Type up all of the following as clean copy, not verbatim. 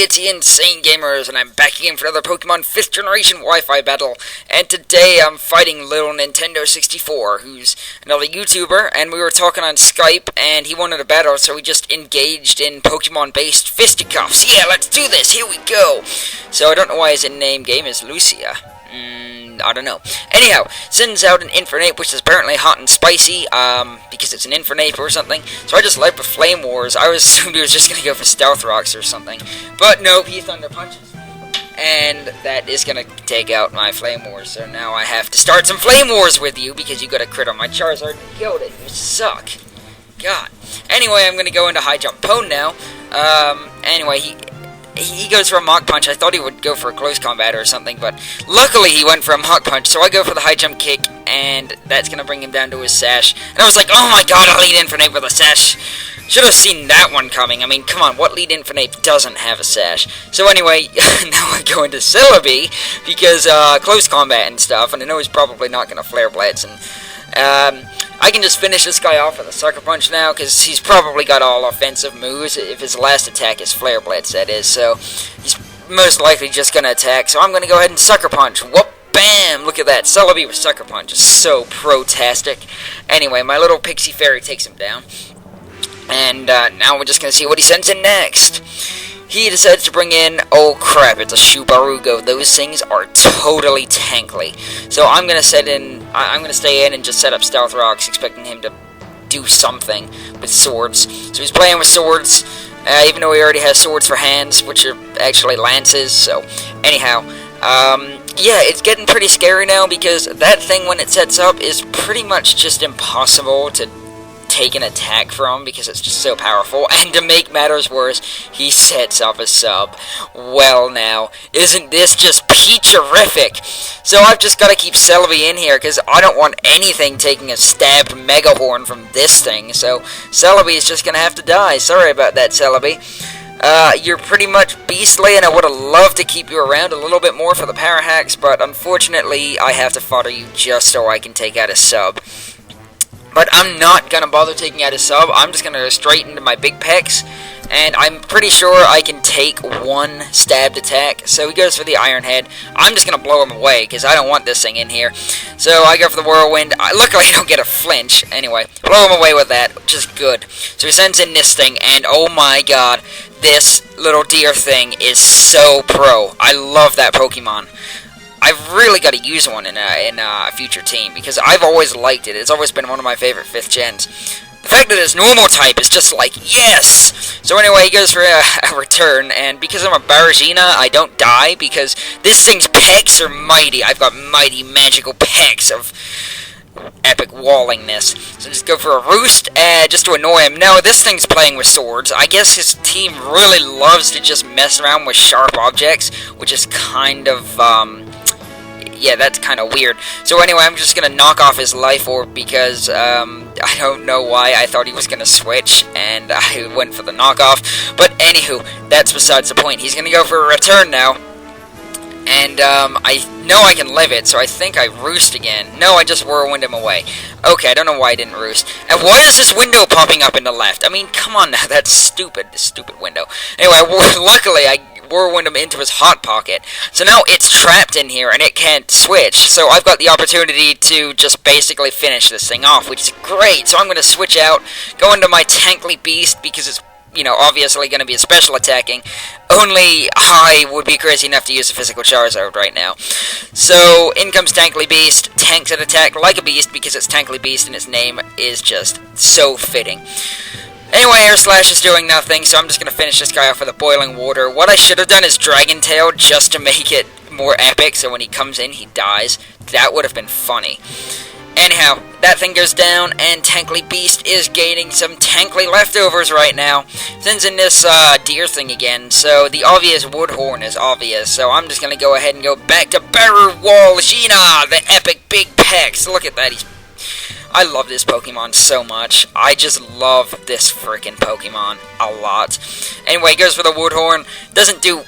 it's the Insane Gamers, and I'm back again for another Pokemon 5th Generation Wi-Fi battle. And today I'm fighting Lilnintendo64, who's another YouTuber, and we were talking on Skype, and he wanted a battle, so we just engaged in Pokemon-based fisticuffs. Yeah, let's do this, here we go! So I don't know why his in-name game is Lucia. I don't know. Anyhow, sends out an Infernape, which is apparently hot and spicy, because it's an Infernape or something. So I just led with Flame Wars. I was assumed he was just gonna go for Stealth Rocks or something. But nope, he Thunder Punches. And that is gonna take out my Flame Wars. So now I have to start some Flame Wars with you, because you got a crit on my Charizard and killed it. You suck. God. Anyway, I'm gonna go into High Jump Pone now. Anyway, he goes for a Mach Punch. I thought he would go for a Close Combat or something, but luckily he went for a Mach Punch, so I go for the High Jump Kick, and that's going to bring him down to his Sash. And I was like, oh my god, a Lead Infernape with a Sash. Should have seen that one coming. I mean, come on, what Lead Infernape doesn't have a Sash? So anyway, now I go into Celebi, because Close Combat and stuff, and I know he's probably not going to Flare Blitz, and I can just finish this guy off with a Sucker Punch now, because he's probably got all offensive moves, if his last attack is Flare Blitz, that is, so he's most likely just going to attack, so I'm going to go ahead and Sucker Punch. Whoop, bam, look at that, Celebi with Sucker Punch is so pro-tastic. Anyway, my little Pixie Fairy takes him down, and now we're just going to see what he sends in next. He decides to bring in, oh crap, it's a Shubarugo. Those things are totally tankly. So I'm gonna stay in and just set up Stealth Rocks, expecting him to do something with swords. So he's playing with swords, even though he already has swords for hands, which are actually lances. So anyhow, yeah, it's getting pretty scary now, because that thing when it sets up is pretty much just impossible to take an attack from, because it's just so powerful. And to make matters worse, he sets up a sub. Well now, isn't this just peach-erific? So I've just got to keep Celebi in here, because I don't want anything taking a stabbed Mega Horn from this thing. So Celebi is just going to have to die. Sorry about that, Celebi. You're pretty much beastly, and I would have loved to keep you around a little bit more for the power hacks, but unfortunately I have to fodder you just so I can take out a sub. But I'm not going to bother taking out a sub. I'm just going to go straight into my big pecs. And I'm pretty sure I can take one stabbed attack. So he goes for the Iron Head. I'm just going to blow him away, because I don't want this thing in here. So I go for the Whirlwind. Luckily I don't get a flinch. Anyway, blow him away with that, which is good. So he sends in this thing, and oh my god, this little deer thing is so pro. I love that Pokemon. I've really got to use one in a future team, because I've always liked it. It's always been one of my favorite 5th gens. The fact that it's normal type is just like, yes! So anyway, he goes for a return, and because I'm a Baragina, I don't die, because this thing's pecs are mighty. I've got mighty magical pecs of epic wallingness. So just go for a Roost, just to annoy him. Now, this thing's playing with swords. I guess his team really loves to just mess around with sharp objects, which is kind of, yeah, that's kind of weird. So anyway, I'm just going to knock off his Life Orb, because I don't know why I thought he was going to switch, and I went for the knockoff. But anywho, that's besides the point. He's going to go for a return now. And I know I can live it, so I think I Roost again. No, I just Whirlwind him away. Okay, I don't know why I didn't Roost. And why is this window popping up in the left? I mean, come on now, that's stupid. This stupid window. Anyway, luckily I Whirlwind him into his Hot Pocket. So now it's trapped in here and it can't switch. So I've got the opportunity to just basically finish this thing off, which is great. So I'm going to switch out, go into my Tankly Beast, because it's, you know, obviously going to be a special attacking. Only I would be crazy enough to use a physical Charizard right now. So in comes Tankly Beast, tanks an attack like a beast, because it's Tankly Beast and its name is just so fitting. Anyway, Air Slash is doing nothing, so I'm just going to finish this guy off with a Boiling Water. What I should have done is Dragon Tail, just to make it more epic, so when he comes in, he dies. That would have been funny. Anyhow, that thing goes down, and Tankly Beast is gaining some Tankly leftovers right now. Sends in this deer thing again, so the obvious Woodhorn is obvious, so I'm just going to go ahead and go back to Baragina, the epic big pecs. Look at that, I love this Pokemon so much. I just love this frickin' Pokemon a lot. Anyway, goes for the Woodhorn. Doesn't do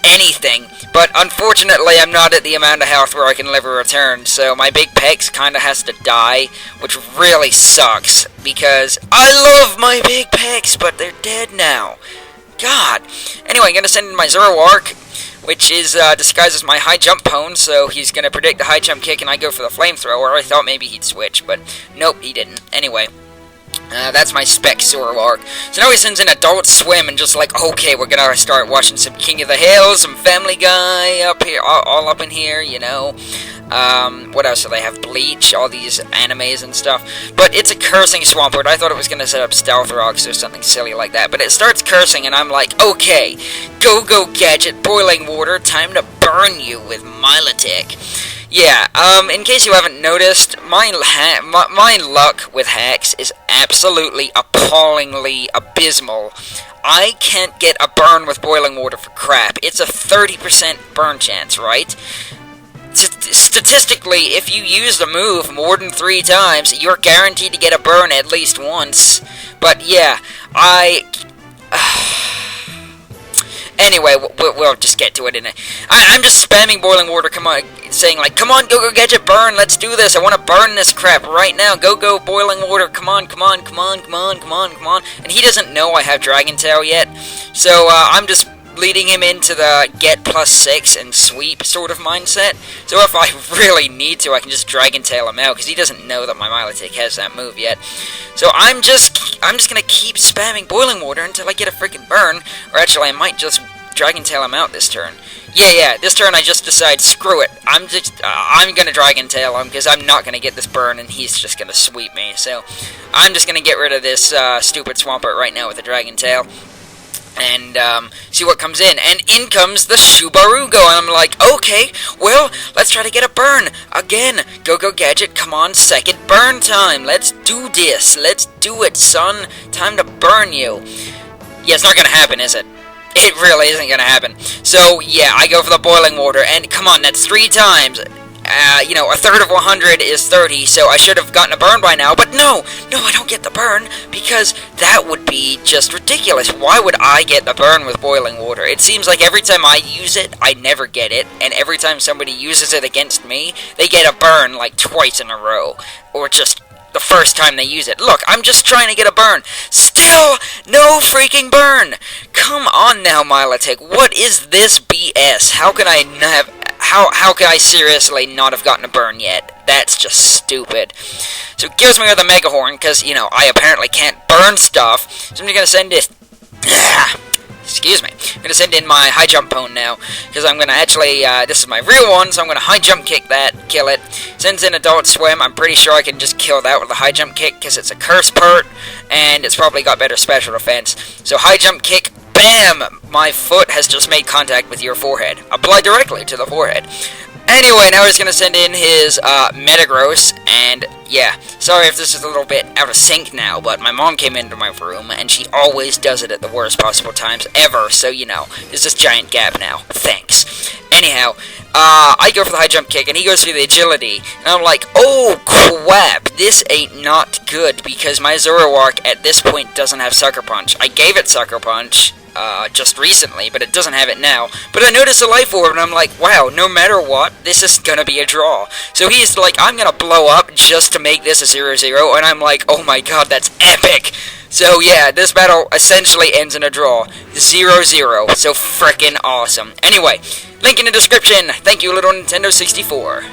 anything, but unfortunately I'm not at the amount of health where I can live a return, so my big pecs kinda has to die, which really sucks, because I love my big pecs, but they're dead now. God. Anyway, I'm gonna send in my Zoroark, which is disguised as my high jump pwn, so he's gonna predict the high jump kick, and I go for the flamethrower. I thought maybe he'd switch, but nope, he didn't. Anyway. That's my spec Zoroark. So now he sends in Adult Swim and just like, okay, we're gonna start watching some King of the Hill, some Family Guy up here, all up in here, you know. What else do they have? Bleach, all these animes and stuff. But it's a cursing Swampert. I thought it was gonna set up Stealth Rocks or something silly like that. But it starts cursing and I'm like, okay, go Gadget, Boiling Water, time to burn you with Milotic. Yeah, in case you haven't noticed, my luck with hacks is absolutely appallingly abysmal. I can't get a burn with Boiling Water for crap. It's a 30% burn chance, right? Statistically, if you use the move more than 3 times, you're guaranteed to get a burn at least once. But yeah, Anyway, we'll just get to it. I'm just spamming Boiling Water, come on, saying like, come on, go Gadget, burn, let's do this, I want to burn this crap right now, go Boiling Water, come on, and he doesn't know I have Dragon Tail yet, so I'm just leading him into the get +6 and sweep sort of mindset, so if I really need to, I can just Dragon Tail him out, because he doesn't know that my Milotic has that move yet. So I'm just gonna keep spamming Boiling Water until I get a freaking burn, or actually I might just Dragon Tail him out this turn. Yeah, this turn I just decide, screw it, I'm gonna Dragon Tail him, because I'm not gonna get this burn, and he's just gonna sweep me, so I'm just gonna get rid of this stupid Swampert right now with a Dragon Tail. And see what comes in. And in comes the Shubarugo. And I'm like, okay, well, let's try to get a burn. Again, go Gadget, come on, second burn time. Let's do this. Let's do it, son. Time to burn you. Yeah, it's not going to happen, is it? It really isn't going to happen. So, yeah, I go for the Boiling Water. And come on, that's 3 times. You know, a third of 100 is 30, so I should have gotten a burn by now, but no, I don't get the burn, because that would be just ridiculous. Why would I get the burn with Boiling Water? It seems like every time I use it, I never get it, and every time somebody uses it against me, they get a burn like twice in a row, or just the first time they use it. Look, I'm just trying to get a burn. Still, no freaking burn! Come on now, Milotic, what is this BS? How can I have... How could I seriously not have gotten a burn yet? That's just stupid. So it gives me with a Mega Horn, because, you know, I apparently can't burn stuff. So I'm going to send it... Excuse me. I'm going to send in my high jump pwn now, because I'm going to actually... this is my real one, so I'm going to high jump kick that, kill it. Sends in Adult Swim. I'm pretty sure I can just kill that with a high jump kick, because it's a curse pert, and it's probably got better special defense. So high jump kick... Bam! My foot has just made contact with your forehead. Apply directly to the forehead. Anyway, now he's going to send in his Metagross, and yeah, sorry if this is a little bit out of sync now, but my mom came into my room, and she always does it at the worst possible times ever, so you know, there's this giant gap now. Thanks. Anyhow, I go for the high jump kick, and he goes for the agility, and I'm like, oh crap, this ain't not good, because my Zoroark at this point doesn't have Sucker Punch. I gave it Sucker Punch, just recently, but it doesn't have it now. But I noticed a Life Orb, and I'm like, wow, no matter what, this is gonna be a draw. So he's like, I'm gonna blow up just to make this a 0-0, and I'm like, oh my god, that's epic! So yeah, this battle essentially ends in a draw. 0-0, so frickin' awesome. Anyway, link in the description. Thank you, Lilnintendo64.